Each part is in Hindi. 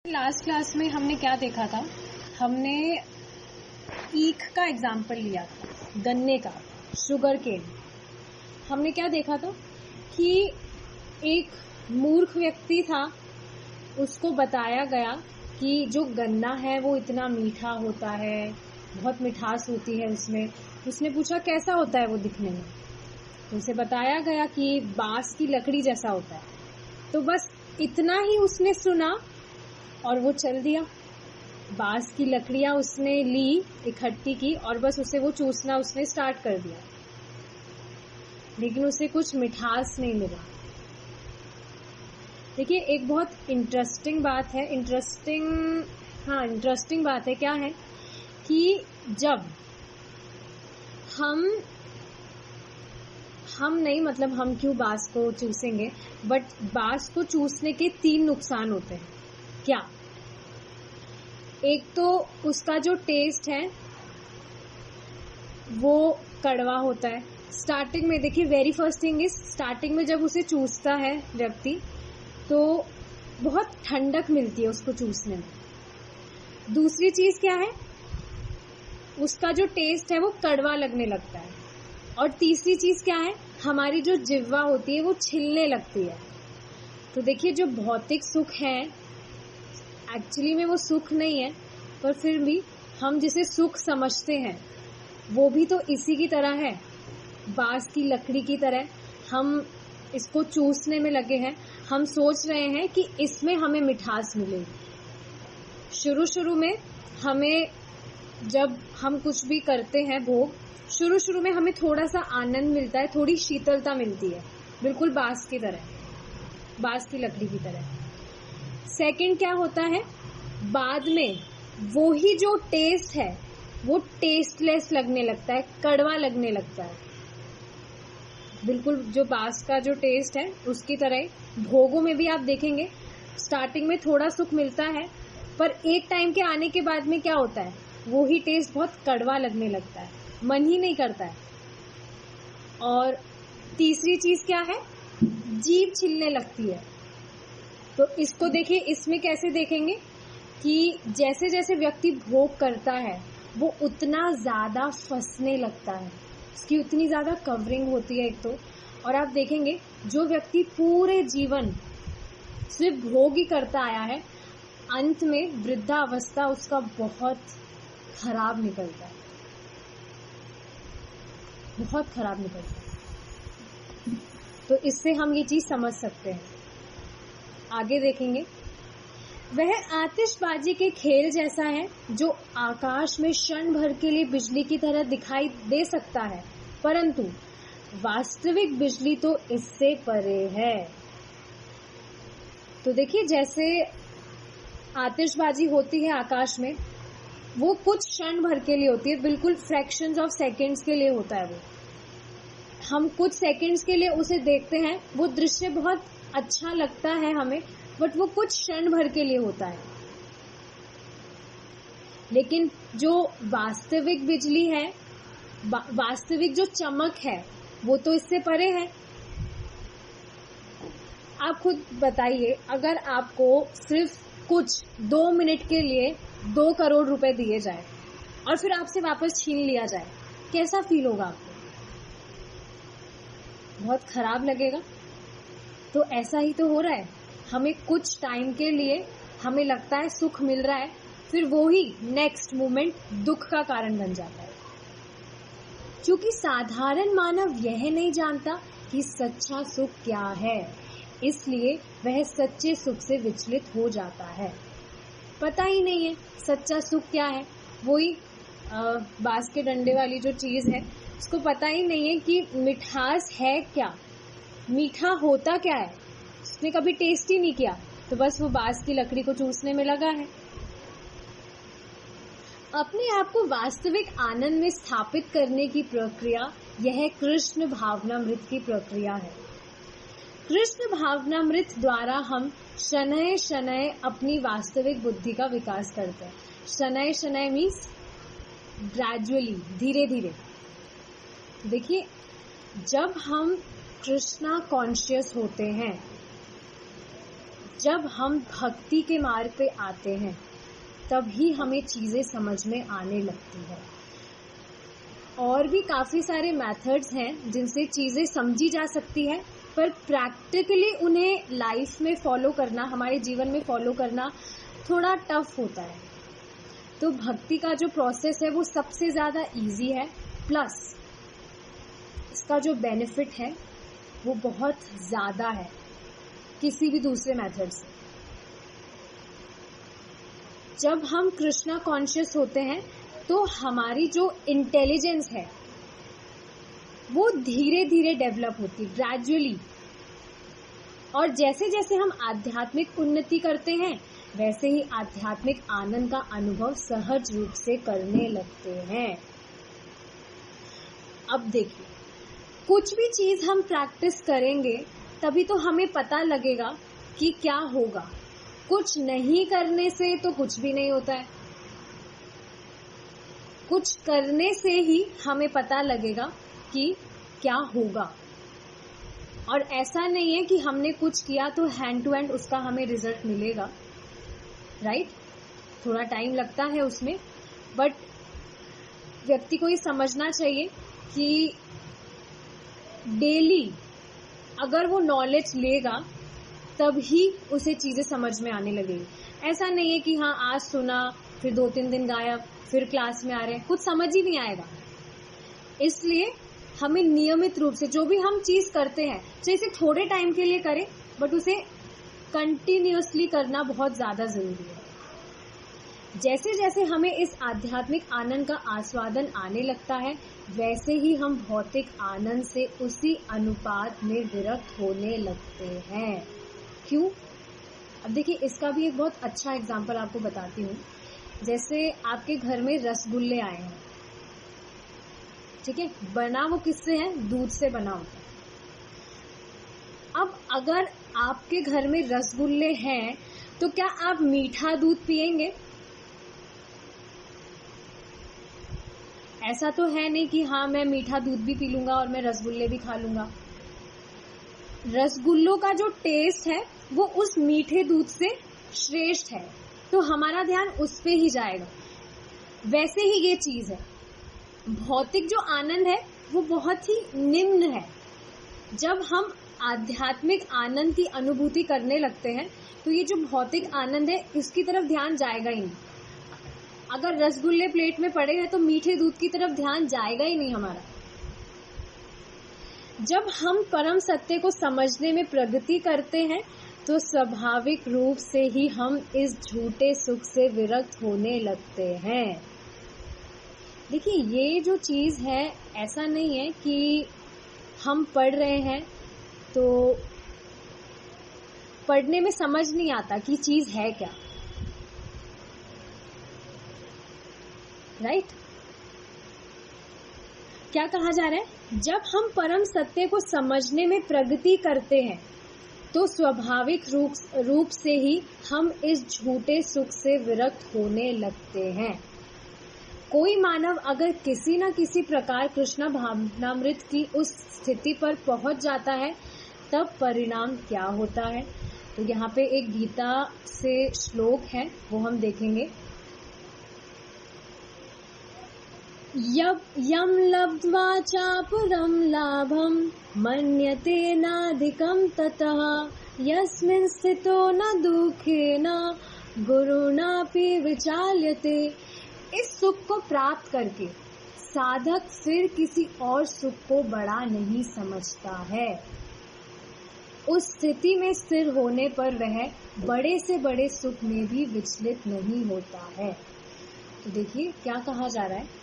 लास्ट क्लास में हमने क्या देखा था? हमने ईख का एग्जाम्पल लिया था, गन्ने का, शुगर केन। हमने क्या देखा था कि एक मूर्ख व्यक्ति था, उसको बताया गया कि जो गन्ना है वो इतना मीठा होता है, बहुत मिठास होती है उसमें। उसने पूछा कैसा होता है वो दिखने में, तो उसे बताया गया कि बांस की लकड़ी जैसा होता है। तो बस इतना ही उसने सुना और वो चल दिया। बांस की लकड़ियां उसने ली, इकट्ठी की और बस उसे वो चूसना उसने स्टार्ट कर दिया, लेकिन उसे कुछ मिठास नहीं मिला। देखिए, एक बहुत इंटरेस्टिंग बात है, इंटरेस्टिंग बात है। क्या है कि जब हम नहीं, मतलब हम क्यों बांस को चूसेंगे, बट बांस को चूसने के 3 नुकसान होते हैं। क्या? एक तो उसका जो टेस्ट है वो कड़वा होता है स्टार्टिंग में। देखिए, very first thing is, starting में जब उसे चूसता है व्यक्ति तो बहुत ठंडक मिलती है उसको चूसने में। दूसरी चीज क्या है, उसका जो टेस्ट है वो कड़वा लगने लगता है। और तीसरी चीज क्या है, हमारी जो जिह्वा होती है वो छिलने लगती है। तो देखिए, जो भौतिक सुख है एक्चुअली में वो सुख नहीं है, पर फिर भी हम जिसे सुख समझते हैं वो भी तो इसी की तरह है, बांस की लकड़ी की तरह। हम इसको चूसने में लगे हैं, हम सोच रहे हैं कि इसमें हमें मिठास मिलेगी। शुरू में हमें, जब हम कुछ भी करते हैं भोग, शुरू में हमें थोड़ा सा आनंद मिलता है, थोड़ी शीतलता मिलती है, बिल्कुल बांस की तरह, बांस की लकड़ी की तरह। सेकंड क्या होता है, बाद में वो ही जो टेस्ट है वो टेस्टलेस लगने लगता है, कड़वा लगने लगता है, बिल्कुल जो बांस का जो टेस्ट है उसकी तरह। भोगों में भी आप देखेंगे स्टार्टिंग में थोड़ा सुख मिलता है, पर एक टाइम के आने के बाद में क्या होता है, वो ही टेस्ट बहुत कड़वा लगने लगता है, मन ही नहीं करता है। और तीसरी चीज क्या है, जीभ छिलने लगती है। तो इसको देखिए, इसमें कैसे देखेंगे कि जैसे जैसे व्यक्ति भोग करता है वो उतना ज्यादा फंसने लगता है, इसकी उतनी ज्यादा कवरिंग होती है एक तो। और आप देखेंगे जो व्यक्ति पूरे जीवन सिर्फ भोग ही करता आया है, अंत में वृद्धावस्था उसका बहुत खराब निकलता है, बहुत खराब निकलता है। तो इससे हम ये चीज समझ सकते हैं। आगे देखेंगे, वह आतिशबाजी के खेल जैसा है जो आकाश में क्षण भर के लिए बिजली की तरह दिखाई दे सकता है, परंतु वास्तविक बिजली तो इससे परे है। तो देखिए, जैसे आतिशबाजी होती है आकाश में, वो कुछ क्षण भर के लिए होती है, बिल्कुल फ्रैक्शंस ऑफ सेकंड्स के लिए होता है वो। हम कुछ सेकंड्स के लिए उसे देखते हैं, वो दृश्य बहुत अच्छा लगता है हमें, बट वो कुछ क्षण भर के लिए होता है। लेकिन जो वास्तविक बिजली है, वास्तविक जो चमक है, वो तो इससे परे है। आप खुद बताइए, अगर आपको सिर्फ कुछ 2 मिनट के लिए 2 करोड़ रुपए दिए जाए और फिर आपसे वापस छीन लिया जाए, कैसा फील होगा आपको? बहुत खराब लगेगा। तो ऐसा ही तो हो रहा है, हमें कुछ टाइम के लिए हमें लगता है सुख मिल रहा है, फिर वो ही नेक्स्ट मोमेंट दुख का कारण बन जाता है। क्योंकि साधारण मानव यह नहीं जानता कि सच्चा सुख क्या है, इसलिए वह सच्चे सुख से विचलित हो जाता है। पता ही नहीं है सच्चा सुख क्या है, वही बांस के डंडे वाली जो चीज है, उसको पता ही नहीं है कि मिठास है क्या, मीठा होता क्या है, उसने कभी टेस्ट ही नहीं किया, तो बस वो बांस की लकड़ी को चूसने में लगा है। अपने आप को वास्तविक आनंद में स्थापित करने की प्रक्रिया, यह कृष्ण भावनामृत की प्रक्रिया है। कृष्ण भावनामृत द्वारा हम शनय शनय अपनी वास्तविक बुद्धि का विकास करते हैं। शनय शनय मीन्स ग्रेजुअली, धीरे धीरे। देखिए, जब हम कृष्णा कॉन्शियस होते हैं, जब हम भक्ति के मार्ग पे आते हैं तभी हमें चीजें समझ में आने लगती है। और भी काफी सारे मेथड्स हैं जिनसे चीजें समझी जा सकती है, पर प्रैक्टिकली उन्हें लाइफ में फॉलो करना, हमारे जीवन में फॉलो करना थोड़ा टफ होता है। तो भक्ति का जो प्रोसेस है वो सबसे ज्यादा इजी है, प्लस इसका जो बेनिफिट है वो बहुत ज्यादा है किसी भी दूसरे मेथड से। जब हम कृष्णा कॉन्शियस होते हैं तो हमारी जो इंटेलिजेंस है वो धीरे धीरे डेवलप होती, ग्रेजुअली। और जैसे जैसे हम आध्यात्मिक उन्नति करते हैं वैसे ही आध्यात्मिक आनंद का अनुभव सहज रूप से करने लगते हैं। अब देखिए, कुछ भी चीज हम प्रैक्टिस करेंगे तभी तो हमें पता लगेगा कि क्या होगा। कुछ नहीं करने से तो कुछ भी नहीं होता है, कुछ करने से ही हमें पता लगेगा कि क्या होगा। और ऐसा नहीं है कि हमने कुछ किया तो हैंड टू हैंड उसका हमें रिजल्ट मिलेगा, राइट? थोड़ा टाइम लगता है उसमें, बट व्यक्ति को ये समझना चाहिए कि डेली अगर वो नॉलेज लेगा तब ही उसे चीजें समझ में आने लगेगी। ऐसा नहीं है कि हाँ आज सुना फिर 2-3 दिन गायब, फिर क्लास में आ रहे हैं, कुछ समझ ही नहीं आएगा। इसलिए हमें नियमित रूप से जो भी हम चीज करते हैं, चाहे इसे थोड़े टाइम के लिए करें, बट उसे कंटिन्यूअसली करना बहुत ज्यादा जरूरी है। जैसे जैसे हमें इस आध्यात्मिक आनंद का आस्वादन आने लगता है वैसे ही हम भौतिक आनंद से उसी अनुपात में विरक्त होने लगते हैं। क्यों? अब देखिए, इसका भी एक बहुत अच्छा एग्जाम्पल आपको बताती हूँ। जैसे आपके घर में रसगुल्ले आए हैं, ठीक है, बना वो किससे है? दूध से बना होता है। अब अगर आपके घर में रसगुल्ले हैं तो क्या आप मीठा दूध पिएंगे? ऐसा तो है नहीं कि हाँ मैं मीठा दूध भी पी लूंगा और मैं रसगुल्ले भी खा लूंगा। रसगुल्लों का जो टेस्ट है वो उस मीठे दूध से श्रेष्ठ है, तो हमारा ध्यान उस पे ही जाएगा। वैसे ही ये चीज है, भौतिक जो आनंद है वो बहुत ही निम्न है। जब हम आध्यात्मिक आनंद की अनुभूति करने लगते हैं तो ये जो भौतिक आनंद है इसकी तरफ ध्यान जाएगा ही नहीं। अगर रसगुल्ले प्लेट में पड़े हैं तो मीठे दूध की तरफ ध्यान जाएगा ही नहीं हमारा। जब हम परम सत्य को समझने में प्रगति करते हैं तो स्वाभाविक रूप से ही हम इस झूठे सुख से विरक्त होने लगते हैं। देखिए, ये जो चीज है ऐसा नहीं है कि हम पढ़ रहे हैं तो पढ़ने में समझ नहीं आता कि चीज है क्या, राइट? क्या कहा जा रहा है? जब हम परम सत्य को समझने में प्रगति करते हैं तो स्वाभाविक रूप से ही हम इस झूठे सुख से विरक्त होने लगते हैं। कोई मानव अगर किसी न किसी प्रकार कृष्ण भावनामृत की उस स्थिति पर पहुंच जाता है तब परिणाम क्या होता है? तो यहाँ पे एक गीता से श्लोक है, वो हम देखेंगे। यम लब्ध्वा चापरम लाभम मन्यते नाधिकम ततः यस्मिन् स्थितो न दुखेन गुरुणापि विचाल्यते। इस सुख को प्राप्त करके साधक फिर किसी और सुख को बड़ा नहीं समझता है। उस स्थिति में स्थिर होने पर वह बड़े से बड़े सुख में भी विचलित नहीं होता है। तो देखिए क्या कहा जा रहा है,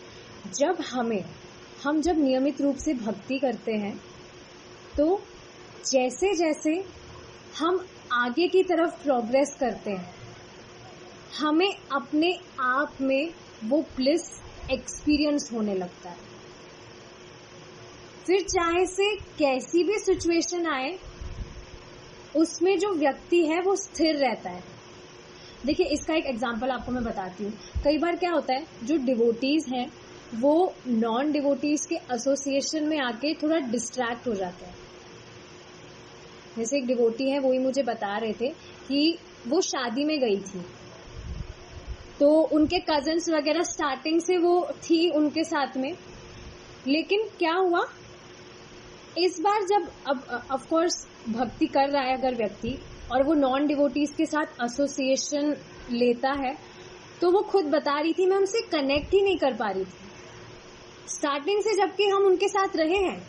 हम जब नियमित रूप से भक्ति करते हैं तो जैसे जैसे हम आगे की तरफ प्रोग्रेस करते हैं हमें अपने आप में वो ब्लिस एक्सपीरियंस होने लगता है। फिर चाहे से कैसी भी सिचुएशन आए उसमें जो व्यक्ति है वो स्थिर रहता है। देखिए, इसका एक एग्जांपल आपको मैं बताती हूँ। कई बार क्या होता है, जो डिवोटीज हैं वो नॉन डिवोटीज के एसोसिएशन में आके थोड़ा डिस्ट्रैक्ट हो जाते हैं। जैसे एक डिवोटी है, वो ही मुझे बता रहे थे कि वो शादी में गई थी, तो उनके कजन्स वगैरह स्टार्टिंग से वो थी उनके साथ में, लेकिन क्या हुआ इस बार जब अब ऑफ कोर्स भक्ति कर रहा है अगर व्यक्ति और वो नॉन डिवोटीज के साथ एसोसिएशन लेता है, तो वो खुद बता रही थी मैं उनसे कनेक्ट ही नहीं कर पा रही थी स्टार्टिंग से, जबकि हम उनके साथ रहे हैं,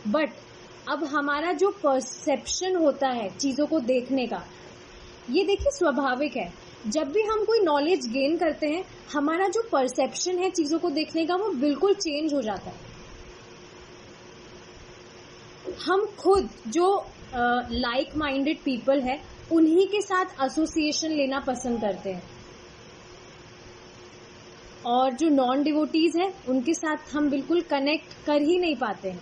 बट अब हमारा जो परसेप्शन होता है चीजों को देखने का, ये देखिए स्वाभाविक है, जब भी हम कोई नॉलेज गेन करते हैं हमारा जो परसेप्शन है चीजों को देखने का वो बिल्कुल चेंज हो जाता है। हम खुद जो लाइक माइंडेड पीपल है उन्हीं के साथ एसोसिएशन लेना पसंद करते हैं, और जो नॉन डिवोटीज है उनके साथ हम बिल्कुल कनेक्ट कर ही नहीं पाते हैं।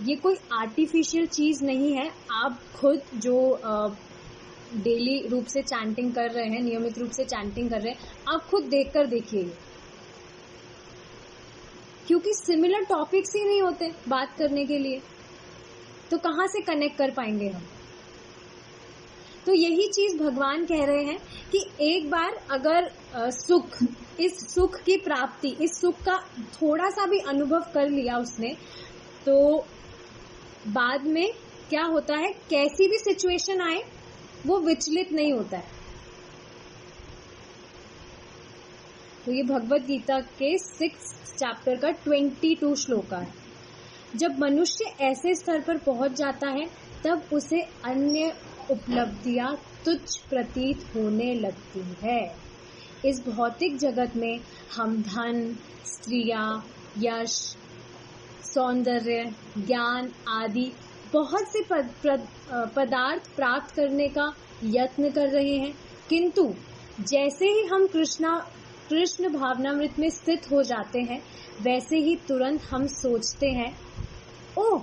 ये कोई आर्टिफिशियल चीज नहीं है, आप खुद जो डेली रूप से चैंटिंग कर रहे हैं, नियमित रूप से चैंटिंग कर रहे हैं, आप खुद देखकर देखिए, क्योंकि सिमिलर टॉपिक्स ही नहीं होते बात करने के लिए, तो कहाँ से कनेक्ट कर पाएंगे हम। तो यही चीज भगवान कह रहे हैं कि एक बार अगर सुख, इस सुख की प्राप्ति, इस सुख का थोड़ा सा भी अनुभव कर लिया उसने, तो बाद में क्या होता है, कैसी भी सिचुएशन आए वो विचलित नहीं होता है। तो ये भगवत गीता के 6 चैप्टर का 22 श्लोक है। जब मनुष्य ऐसे स्तर पर पहुंच जाता है तब उसे अन्य उपलब्धियां तुच्छ प्रतीत होने लगती है। इस भौतिक जगत में हम धन, स्त्रियां, यश, सौंदर्य, ज्ञान आदि बहुत से पदार्थ प्राप्त करने का यत्न कर रहे हैं, किंतु जैसे ही हम कृष्ण भावनामृत में स्थित हो जाते हैं वैसे ही तुरंत हम सोचते हैं, ओह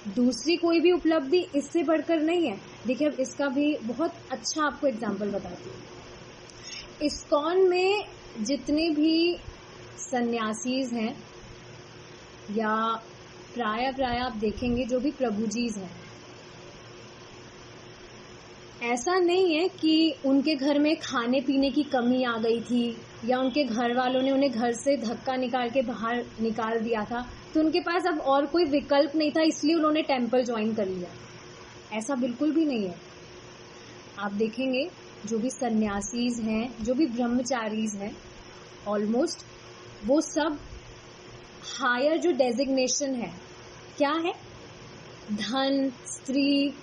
दूसरी कोई भी उपलब्धि इससे बढ़कर नहीं है। देखिए अब इसका भी बहुत अच्छा आपको एग्जाम्पल बताती हूँ। इस्कॉन में जितने भी सन्यासीज हैं या प्राय आप देखेंगे जो भी प्रभुजीज हैं, ऐसा नहीं है कि उनके घर में खाने पीने की कमी आ गई थी या उनके घर वालों ने उन्हें घर से धक्का निकाल के बाहर निकाल दिया था, तो उनके पास अब और कोई विकल्प नहीं था इसलिए उन्होंने टेम्पल ज्वाइन कर लिया। ऐसा बिल्कुल भी नहीं है। आप देखेंगे जो भी सन्यासीज हैं, जो भी ब्रह्मचारीज हैं, ऑलमोस्ट वो सब हायर जो डेजिग्नेशन है क्या है, धन, स्त्री,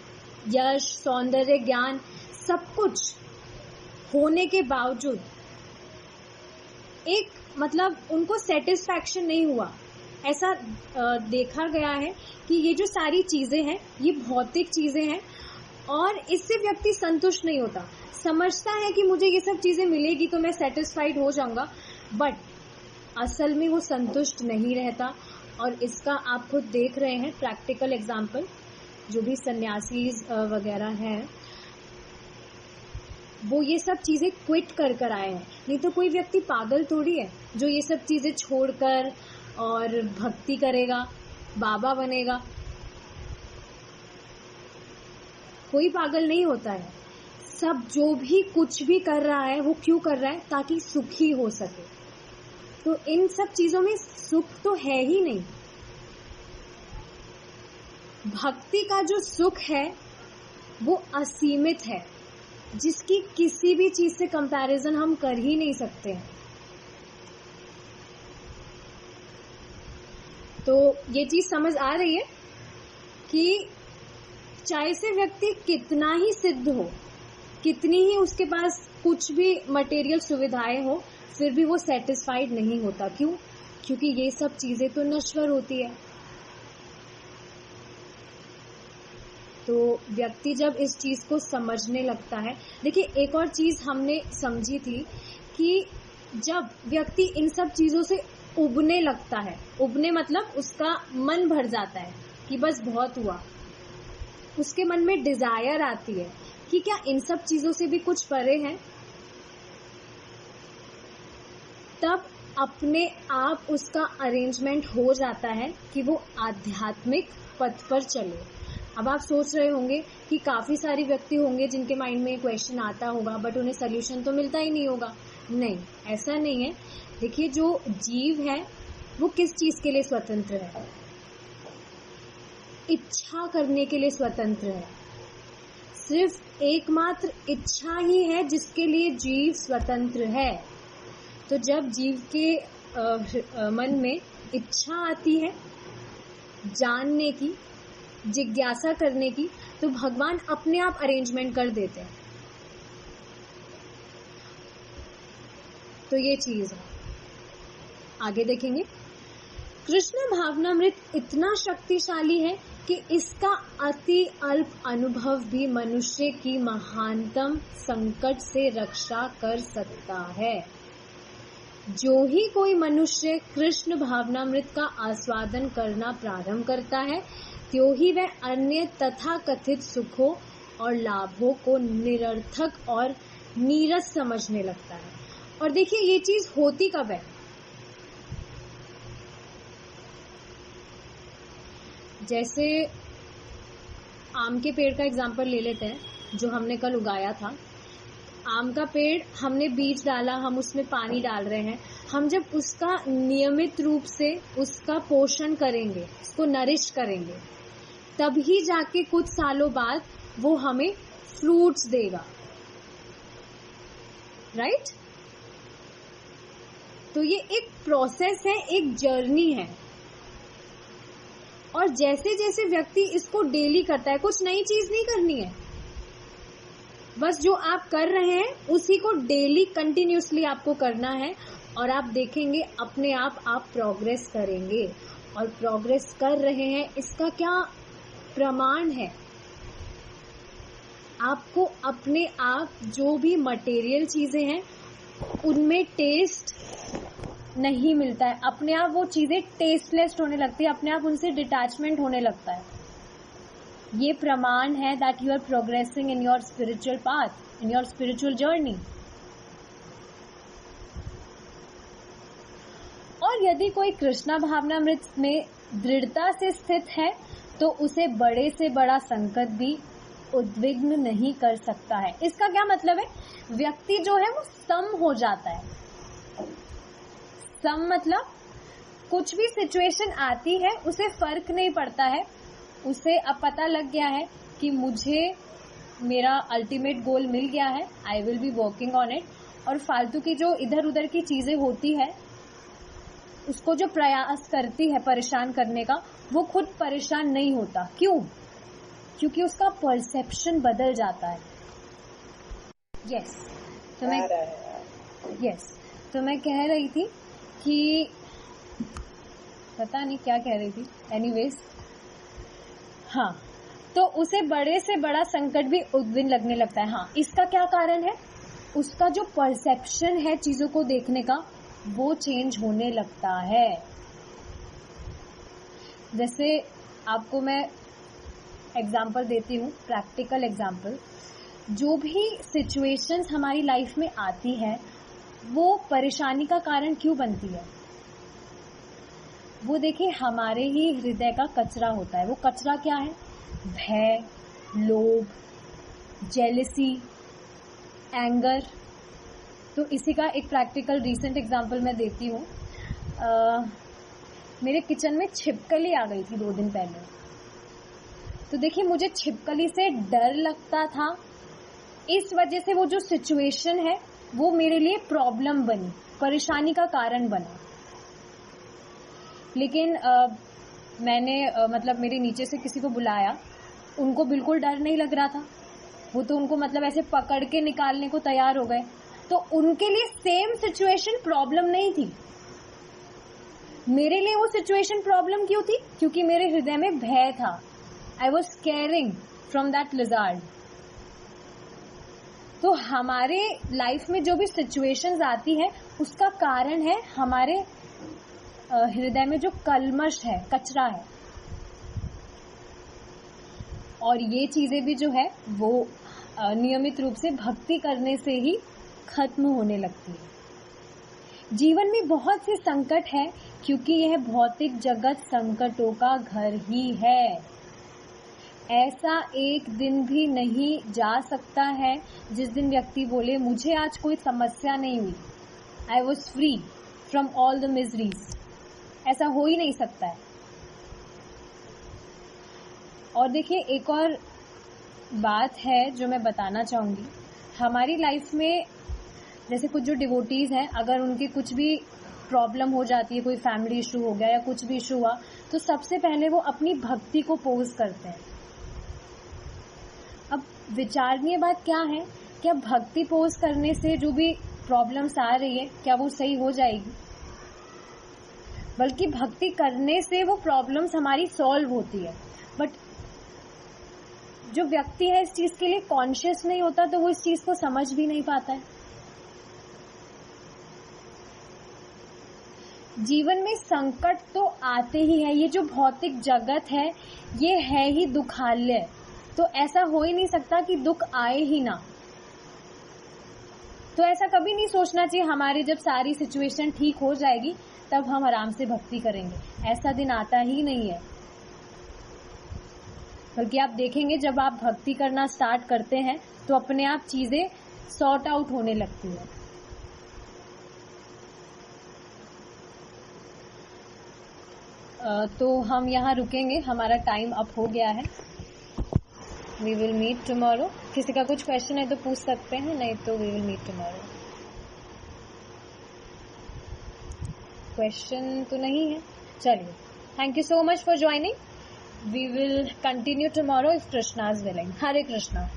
यश, सौंदर्य, ज्ञान, सब कुछ होने के बावजूद एक मतलब उनको सेटिस्फैक्शन नहीं हुआ। ऐसा देखा गया है कि ये जो सारी चीजें हैं ये भौतिक चीजें हैं और इससे व्यक्ति संतुष्ट नहीं होता। समझता है कि मुझे ये सब चीजें मिलेगी तो मैं सेटिस्फाइड हो जाऊंगा, बट असल में वो संतुष्ट नहीं रहता। और इसका आप खुद देख रहे हैं प्रैक्टिकल एग्जाम्पल, जो भी सन्यासीज वगैरह हैं वो ये सब चीजें क्विट कर आए हैं। नहीं तो कोई व्यक्ति पागल थोड़ी है जो ये सब चीजें छोड़कर और भक्ति करेगा, बाबा बनेगा। कोई पागल नहीं होता है। सब जो भी कुछ भी कर रहा है वो क्यों कर रहा है, ताकि सुखी हो सके। तो इन सब चीजों में सुख तो है ही नहीं। भक्ति का जो सुख है वो असीमित है, जिसकी किसी भी चीज से कंपैरिजन हम कर ही नहीं सकते हैं। तो ये चीज समझ आ रही है कि चाहे से व्यक्ति कितना ही सिद्ध हो, कितनी ही उसके पास कुछ भी मटेरियल सुविधाएं हो, फिर भी वो सेटिस्फाइड नहीं होता। क्यों? क्योंकि ये सब चीजें तो नश्वर होती है। तो व्यक्ति जब इस चीज को समझने लगता है, देखिए एक और चीज हमने समझी थी कि जब व्यक्ति इन सब चीजों से उबने लगता है, उबने मतलब उसका मन भर जाता है कि बस बहुत हुआ, उसके मन में डिजायर आती है कि क्या इन सब चीजों से भी कुछ परे है, तब अपने आप उसका अरेंजमेंट हो जाता है कि वो आध्यात्मिक पथ पर चले। अब आप सोच रहे होंगे कि काफी सारे व्यक्ति होंगे जिनके माइंड में क्वेश्चन आता होगा बट उन्हें सोल्यूशन तो मिलता ही नहीं होगा। नहीं, ऐसा नहीं है। देखिए, जो जीव है वो किस चीज के लिए स्वतंत्र है? इच्छा करने के लिए स्वतंत्र है। सिर्फ एकमात्र इच्छा ही है जिसके लिए जीव स्वतंत्र है। तो जब जीव के मन में इच्छा आती है जानने की, जिज्ञासा करने की, तो भगवान अपने आप अरेंजमेंट कर देते हैं। तो ये चीज है। आगे देखेंगे। कृष्ण भावनामृत इतना शक्तिशाली है कि इसका अति अल्प अनुभव भी मनुष्य की महानतम संकट से रक्षा कर सकता है। जो ही कोई मनुष्य कृष्ण भावनामृत का आस्वादन करना प्रारंभ करता है, त्यों ही वह अन्य तथा कथित सुखों और लाभों को निरर्थक और नीरस समझने लगता है। और देखिए, ये चीज होती कब है? जैसे आम के पेड़ का एग्जांपल ले लेते हैं, जो हमने कल उगाया था। आम का पेड़, हमने बीज डाला, हम उसमें पानी डाल रहे हैं। हम जब उसका नियमित रूप से उसका पोषण करेंगे, उसको नरिश करेंगे, तभी जाके कुछ सालों बाद वो हमें फ्रूट्स देगा, राइट? तो ये एक प्रोसेस है, एक जर्नी है। और जैसे जैसे व्यक्ति इसको डेली करता है, कुछ नई चीज नहीं करनी है, बस जो आप कर रहे हैं उसी को डेली कंटिन्यूसली आपको करना है। और आप देखेंगे अपने आप प्रोग्रेस करेंगे। और प्रोग्रेस कर रहे हैं, इसका क्या प्रमाण है? आपको अपने आप जो भी मटेरियल चीजें हैं उनमें टेस्ट नहीं मिलता है, अपने आप वो चीजें टेस्टलेस होने लगती है, अपने आप उनसे डिटैचमेंट होने लगता है। ये प्रमाण है that you are progressing in your spiritual path, in your spiritual journey. और यदि कोई कृष्णा भावनामृत में दृढ़ता से स्थित है तो उसे बड़े से बड़ा संकट भी उद्विग्न नहीं कर सकता है। इसका क्या मतलब है? व्यक्ति जो है वो सम हो जाता है। सम मतलब कुछ भी सिचुएशन आती है उसे फर्क नहीं पड़ता है, उसे अब पता लग गया है कि मुझे मेरा अल्टीमेट गोल मिल गया है, I will be working on it. और फालतू की जो इधर उधर की चीजें होती है, उसको जो प्रयास करती है परेशान करने का, वो खुद परेशान नहीं होता। क्यों? क्योंकि उसका परसेप्शन बदल जाता है। यस, तो मैं कह रही थी कि पता नहीं क्या कह रही थी, एनीवेज। हाँ, तो उसे बड़े से बड़ा संकट भी उद्विग्न लगने लगता है। हाँ, इसका क्या कारण है? उसका जो परसेप्शन है चीजों को देखने का, वो चेंज होने लगता है। जैसे आपको मैं एग्जाम्पल देती हूँ, प्रैक्टिकल एग्जाम्पल। जो भी सिचुएशंस हमारी लाइफ में आती है वो परेशानी का कारण क्यों बनती है? वो देखिए, हमारे ही हृदय का कचरा होता है। वो कचरा क्या है? भय, लोभ, जेलसी, एंगर। तो इसी का एक प्रैक्टिकल रीसेंट एग्जांपल मैं देती हूँ। मेरे किचन में छिपकली आ गई थी 2 दिन पहले। तो देखिए, मुझे छिपकली से डर लगता था, इस वजह से वो जो सिचुएशन है वो मेरे लिए प्रॉब्लम बनी, परेशानी का कारण बना। लेकिन मैंने मतलब मेरे नीचे से किसी को बुलाया, उनको बिल्कुल डर नहीं लग रहा था। वो तो उनको मतलब ऐसे पकड़ के निकालने को तैयार हो गए। तो उनके लिए सेम सिचुएशन प्रॉब्लम नहीं थी। मेरे लिए वो सिचुएशन प्रॉब्लम क्यों थी? क्योंकि मेरे हृदय में भय था। I was squaring from that lizard. तो हमारे लाइफ में जो भी सिचुएशंस आती है उसका कारण है हमारे हृदय में जो कल्मश है, कचरा है। और ये चीजें भी जो है वो नियमित रूप से भक्ति करने से ही खत्म होने लगती है। जीवन में बहुत से संकट है क्योंकि यह भौतिक जगत संकटों का घर ही है। ऐसा एक दिन भी नहीं जा सकता है जिस दिन व्यक्ति बोले मुझे आज कोई समस्या नहीं हुई, I was free from all the miseries. ऐसा हो ही नहीं सकता है। और देखिए, एक और बात है जो मैं बताना चाहूंगी। हमारी लाइफ में जैसे कुछ जो डिवोटीज हैं, अगर उनकी कुछ भी प्रॉब्लम हो जाती है, कोई फैमिली इशू हो गया या कुछ भी इशू हुआ, तो सबसे पहले वो अपनी भक्ति को पोज करते हैं। अब विचारणीय बात क्या है, क्या भक्ति पोज करने से जो भी प्रॉब्लम्स आ रही है क्या वो सही हो जाएगी? बल्कि भक्ति करने से वो प्रॉब्लम्स हमारी सॉल्व होती है। बट जो व्यक्ति है इस चीज के लिए कॉन्शियस नहीं होता, तो वो इस चीज को समझ भी नहीं पाता है। जीवन में संकट तो आते ही है। ये जो भौतिक जगत है ये है ही दुखालय, तो ऐसा हो ही नहीं सकता कि दुख आए ही ना। तो ऐसा कभी नहीं सोचना चाहिए हमारी जब सारी सिचुएशन ठीक हो जाएगी तब हम आराम से भक्ति करेंगे। ऐसा दिन आता ही नहीं है। बल्कि आप देखेंगे जब आप भक्ति करना स्टार्ट करते हैं तो अपने आप चीजें सॉर्ट आउट होने लगती है। तो हम यहाँ रुकेंगे, हमारा टाइम अप हो गया है। We will meet tomorrow. किसी का कुछ क्वेश्चन है तो पूछ सकते हैं, नहीं तो we will meet tomorrow. Question तो नहीं है। चलिए, thank you so much for joining. We will continue tomorrow if Krishna is willing. Hare Krishna.